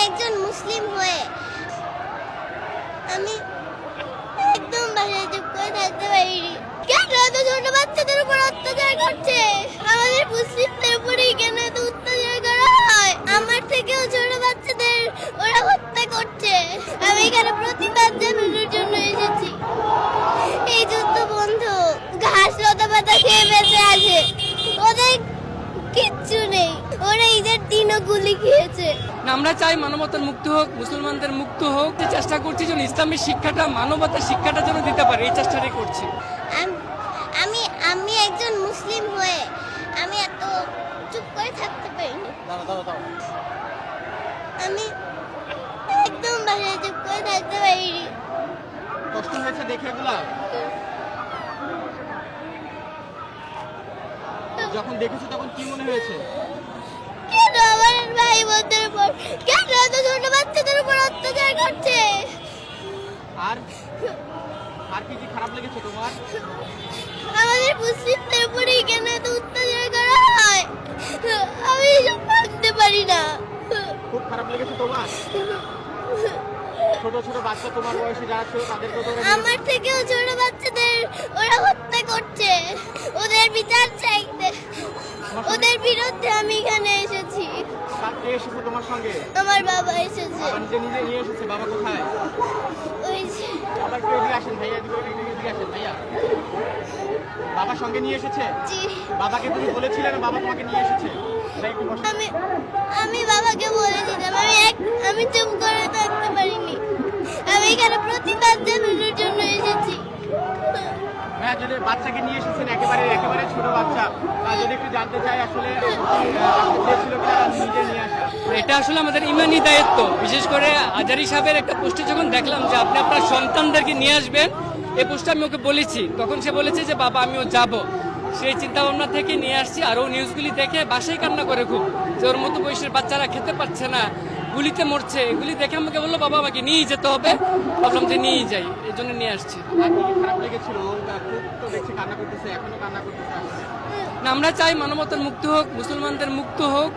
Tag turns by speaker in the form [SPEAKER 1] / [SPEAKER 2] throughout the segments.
[SPEAKER 1] একজন মুসলিম হয়ে আমি একদম বাসায় চুপ করে থাকতে পারিনি। কেন এত ছোট বাচ্চাদের উপর অত্যাচার করছে? আমাদের মুসলিমদের উপরেই কেন এত অত্যাচার করা হয়? আমার থেকেও ছোট বাচ্চাদের ওরা হত্যা করছে। আমি এখানে প্রতিবাদ জানানোর জন্য এসেছি। এই যুদ্ধ বন্ধ। ঘাস লতা পাতা খেয়ে বেঁচে আছে, ওদের কিচ্ছু নেই। ওরা ঈদের দিনও গুলি খেয়েছে।
[SPEAKER 2] আমরা চাই মানবতার মুক্তি হোক, মুসলমানদের মুক্ত হোক। চেষ্টা করছি যেন ইসলামের শিক্ষাটা, মানবতার শিক্ষাটা যেন দিতে পারে, এই চেষ্টাটাই করছি।
[SPEAKER 1] আমি আমি একজন মুসলিম হয়ে আমি এত চুপ করে থাকতে পারিনি। আমি একদম বাসায় চুপ করে থাকতে পারিনি।
[SPEAKER 3] কষ্ট হয়েছে দেখে এগুলা? যখন দেখেছো তখন কি মনে হয়েছে?
[SPEAKER 1] কেন আমার ভাই বোনদের উপর, কেন এত ছোট বাচ্চাদের উপর অত্যাচার করছে?
[SPEAKER 3] আর আর কি কি খারাপ লেগেছে তোমার?
[SPEAKER 1] আমাদের মুসলিমদের উপরেই কেন এত অত্যাচার করা হয়? আমি এসব ভাবতে পারি না।
[SPEAKER 3] খুব খারাপ লেগেছে তোমার? ছোট ছোট বাচ্চা তোমার বয়সে যারা ছিল তাদেরকে তো
[SPEAKER 1] আমার থেকেও ছোট বাচ্চাদের ওরা হত্যা করছে। ওদের বিচার চাইতে, ওদের বিরুদ্ধে আমি এখানে এসেছি।
[SPEAKER 3] কে এসেছে তোমার সঙ্গে?
[SPEAKER 1] আমার বাবা এসেছে।
[SPEAKER 3] বাবা নিজে নিজে নিয়ে এসেছে? বাবা কোথায়?
[SPEAKER 1] ওই যে
[SPEAKER 3] আবার কেউ এদিকে আসেন ভাইয়া, এদিকে আসেন ভাইয়া। বাবা সঙ্গে নিয়ে এসেছে?
[SPEAKER 1] জি।
[SPEAKER 3] বাবাকে তুমি বলেছিলে না বাবা তোমাকে নিয়ে এসেছে? ভাই একটু বসো।
[SPEAKER 1] আমি বাবাকে বলে দিতাম। আমি চুপ করে থাকতে পারিনি। আমি এখানে প্রতিবাদ জানানোর জন্য এসেছি।
[SPEAKER 3] হ্যাঁ, যদি বাচ্চাকে নিয়ে এসেছেন, একেবারে ছোট বাচ্চা, যদি একটু জানতে চাই আসলে চেয়েছিল কিনা নিজে নিয়ে আসা?
[SPEAKER 2] এটা আসলে আমাদের ইমানি দায়িত্ব। বিশেষ করে আজারি সাহেবের একটা পোস্টে যখন দেখলাম যে আপনি আপনার সন্তানদেরকে নিয়ে আসবেন, এই পোস্টে আমি ওকে বলেছি, তখন সে বলেছে যে বাবা আমিও যাব। সেই চিন্তা ভাবনা থেকে নিয়ে আসছি। আর ও নিউজগুলি দেখে বাসায় কান্না করে খুব, যে ওর মতো বয়সের বাচ্চারা খেতে পারছে না, গুলিতে মরছে। এগুলি দেখে আমাকে বললো বাবা আমাকে নিয়ে যেতে হবে। ভাবলাম যে নিয়েই যাই, এই জন্য নিয়ে আসছি।
[SPEAKER 3] আর কি কি খারাপ লেগেছিল? খুব তো দেখছি কান্না করতেছে, এখনো কান্না করতেছে আসলে।
[SPEAKER 2] না, আমরা চাই মানবতার মুক্তি হোক, মুসলমানদের মুক্ত হোক,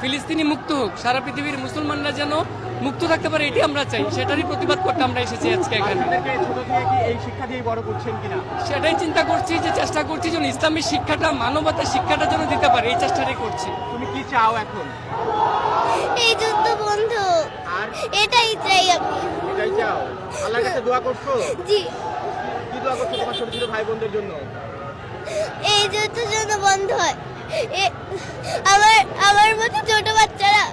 [SPEAKER 2] ফিলিস্তিনি মুক্ত হোক, সারা পৃথিবীর মুসলমানরা যেন মুক্ত থাকতে পারে, এটি আমরা চাই। সেটারই প্রতিবাদ করতে আমরা এসেছি আজকে এখানে।
[SPEAKER 3] আপনাদেরকে ছোট থেকে কি এই শিক্ষা দিয়ে বড় করছেন কিনা?
[SPEAKER 2] সেটাই চিন্তা করছি, যে চেষ্টা করছি যেন ইসলামের শিক্ষাটা, মানবতার শিক্ষাটা যেন দিতে পারে, এই চেষ্টাটাই করছি।
[SPEAKER 3] তুমি কি চাও এখন?
[SPEAKER 1] এই যুদ্ধ বন্ধ।
[SPEAKER 3] আর
[SPEAKER 1] এটাই চাই আমি।
[SPEAKER 3] এটাই চাও? আল্লাহর কাছে দোয়া করছো?
[SPEAKER 1] জি।
[SPEAKER 3] কি দোয়া করছো তোমার ছোট ছোট ভাই বোনদের জন্য?
[SPEAKER 1] এই যুদ্ধ যেন বন্ধ হয়। আমার মতো ছোট বাচ্চারা